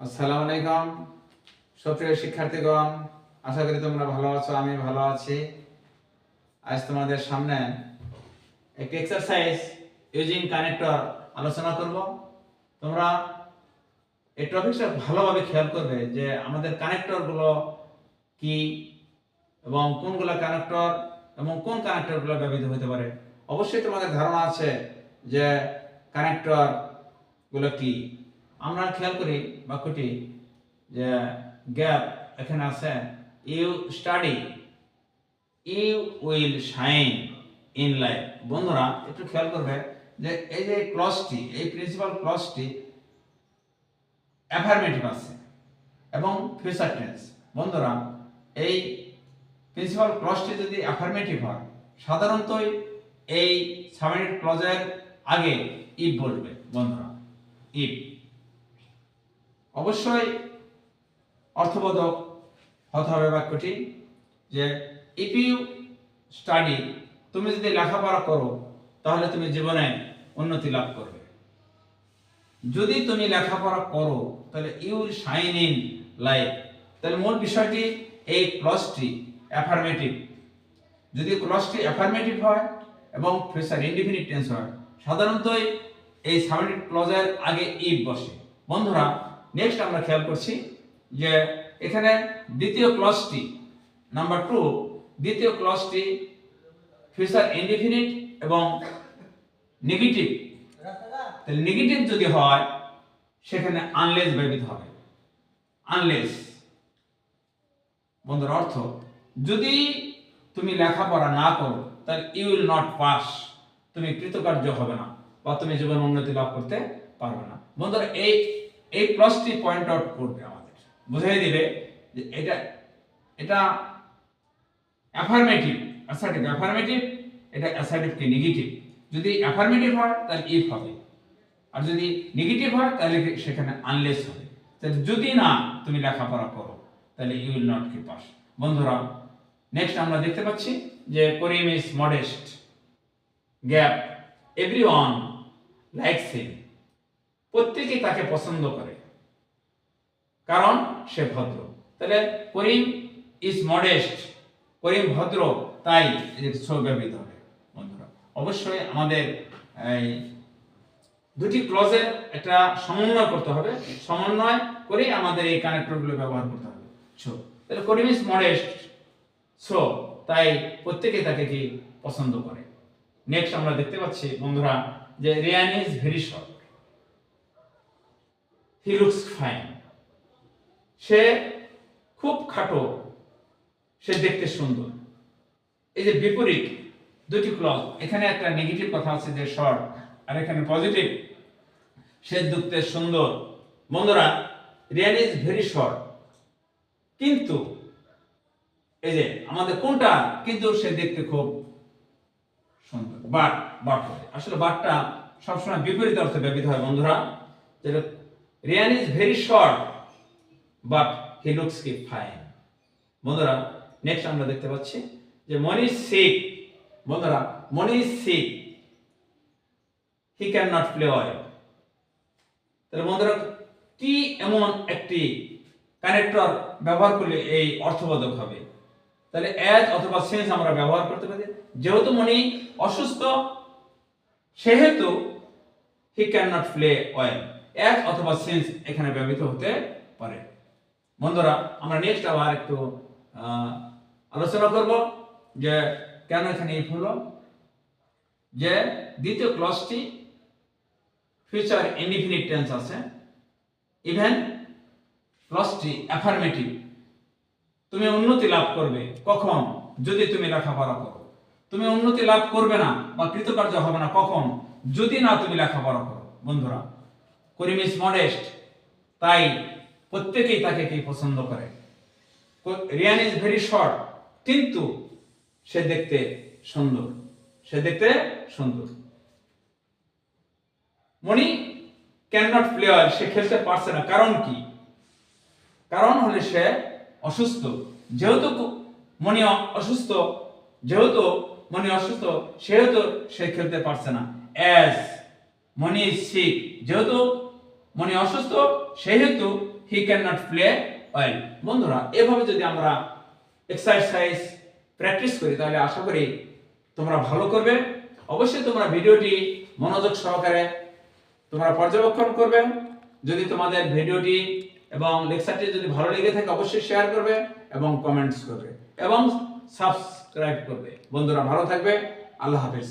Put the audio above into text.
আসসালামু আলাইকুম সুপ্রিয় শিক্ষার্থীগণ, আশা করি তোমরা ভালো আছো। আমি ভালো আছি। আজ তোমাদের সামনে একটি এক্সারসাইজ ইউজিং কানেক্টর আলোচনা করব। তোমরা এই টপিকটা ভালোভাবে খেয়াল করবে যে আমাদের কানেক্টরগুলো কি এবং কোনগুলো কানেক্টর এবং কোন কানেক্টরগুলো ব্যবহৃত হতে পারে। অবশ্যই তোমাদের ধারণা আছে যে কানেক্টর গুলো কি। আমরা খেয়াল করি বাক্যটি যে গ্যাপ এখানে আছে, you study you will shine in life. বন্ধুরা একটু খেয়াল করবে যে এই যে ক্লজটি, এই প্রিন্সিপাল ক্লজটি অ্যাফার্মেটিভ আছে এবং ফিউচার টেন্স। বন্ধুরা এই প্রিন্সিপাল ক্লজটি যদি অ্যাফার্মেটিভ হয়, সাধারণতই এই সাবঅর্ডিনেট ক্লজের আগে ইফ বলবে। বন্ধুরা ইফ অবশ্যই অর্থবোধক হতে হবে বাক্যটি, যে ইফ ইউ স্টাডি, তুমি যদি লেখাপড়া করো তাহলে তুমি জীবনে উন্নতি লাভ করবে। যদি তুমি লেখাপড়া করো তাহলে you will shine in life. তাহলে মূল বিষয়টি এই ক্লজটি অ্যাফার্মেটিভ। যদি ক্লজটি অ্যাফার্মেটিভ হয় এবং ফিউচার ইনডিফিনিট টেন্স হয়, সাধারণতই এই সাবঅর্ডিনেট ক্লজের আগে ইফ বসে। বন্ধুরা নেক্সট আমরা খেয়াল করছি যে এখানে দ্বিতীয় ক্লজটি নাম্বার 2, দ্বিতীয় ক্লজটি ফিউচার ইনডিফিনিট এবং নেগেটিভ। তাহলে নেগেটিভ যদি হয় সেখানে আনলেস ব্যবহৃত হবে। আনলেস বন্ধুর অর্থ, যদি তুমি লেখাপড়া না করো তাহলে ইউ উইল নট পাস, তুমি কৃতকার্য হবে না বা তুমি জীবন উন্নতি লাভ করতে পারবে না। বন্ধুরা এই ক্লজটি পয়েন্ট আউট করবে, আমাদের বুঝিয়ে দিবে যে এটা অ্যাফার্মেটিভ, অ্যাসার্টিভ অ্যাফার্মেটিভ, এটা অ্যাসার্টিভ কি নেগেটিভ। যদি অ্যাফার্মেটিভ হয় তাহলে ইফ হবে, আর যদি নেগেটিভ হয় তাহলে সেখানে আনলেস হবে। তাহলে যদি না তুমি লেখাপড়া করো তাহলে ইউ উইল নট কি পাস। বন্ধুরা নেক্সট আমরা দেখতে পাচ্ছি যে করিম ইজ মডেস্ট, গ্যাপ এভরিওয়ান লাইকস হিম, প্রত্যেকেই তাকে পছন্দ করে কারণ সে ভদ্র। তাহলে করিম ইজ মডেস্ট, করিম ভদ্র, তাই সো ব্যবহৃত হবে। বন্ধুরা অবশ্যই আমাদের এই দুটি ক্লজের একটা সমন্বয় করতে হবে, সমন্বয় করে আমাদের এই কানেক্টরগুলো ব্যবহার করতে হবে। সো তাহলে করিম ইজ মডেস্ট, সো তাই প্রত্যেকে তাকে কি পছন্দ করে। নেক্সট আমরা দেখতে পাচ্ছি বন্ধুরা যে Riyan is very short, he looks fine, সে খুব খাটো, সে দেখতে সুন্দর। এই যে বিপরীত দুটি ক্লজ, এখানে একটা নেগেটিভ কথা আছে যে শর্ট, আর এখানে পজিটিভ, সে দেখতে সুন্দর। বন্ধুরা রিয়ান ইজ ভেরি শর্ট, কিন্তু এই যে আমাদের কোনটা, কিন্তু সে দেখতে খুব সুন্দর। বাট আসলে বাটটা সবসময় বিপরীত অর্থে ব্যবহৃত হয়। বন্ধুরা যেটা Riyan is very short but he looks কি ফাইন। বন্ধুরা নেক্সট আমরা দেখতে পাচ্ছি যে মনি ইজ সিক। বন্ধুরা Moni is sick, he can not play well. তাহলে বন্ধুরা কি এমন একটি কানেক্টর ব্যবহার করলে এই অর্থবোধক হবে। তাহলে অ্যাজ অথবা সিন্স আমরা ব্যবহার করতে পারি। যেহেতু মনি অসুস্থ সেহেতু হি can not play well, as অথবা সিন্স এখানে ব্যবহৃত হতে পারে। বন্ধুরা আমরা নেক্সট আবার একটু আলোচনা করব যে কেন এখানে ইফ হলো। যে দ্বিতীয় ক্লজটি ফিউচার ইনডিফিনিট টেন্স আছে, ইভেন ক্লজটি অ্যাফার্মেটিভ। তুমি উন্নতি লাভ করবে কখন, যদি তুমি লেখাপড়া করো। তুমি উন্নতি লাভ করবে না বা কৃতকার্য হবে না কখন, যদি না তুমি লেখাপড়া করো। বন্ধুরা করিম ইজ মডেস্ট, তাই প্রত্যেকেই তাকে কি পছন্দ করে। রিয়ান ইজ ভেরি শর্ট, কিন্তু সে দেখতে সুন্দর, সে দেখতে সুন্দর। মনি ক্যান নট প্লে ওয়েল, সে খেলতে পারছে না, কারণ কি, কারণ হলে সে অসুস্থ। যেহেতু মনি অসুস্থ, সেহেতু সে খেলতে পারছে না। অ্যাজ মনি ইজ সিক, যেহেতু মনি অসুস্থ সেহেতু হি ক্যান নট প্লে ওয়েল। বন্ধুরা, এভাবে যদি আমরা এক্সারসাইজ প্র্যাকটিস করি তাহলে আশা করি তোমরা ভালো করবে। অবশ্যই তোমরা ভিডিওটি মনোযোগ সহকারে তোমরা পর্যবেক্ষণ করবে। যদি তোমাদের ভিডিওটি এবং লেকচারটি যদি ভালো লেগে থাকে অবশ্যই শেয়ার করবে এবং কমেন্টস করবে এবং সাবস্ক্রাইব করবে। বন্ধুরা ভালো থাকবে। আল্লাহ হাফেজ।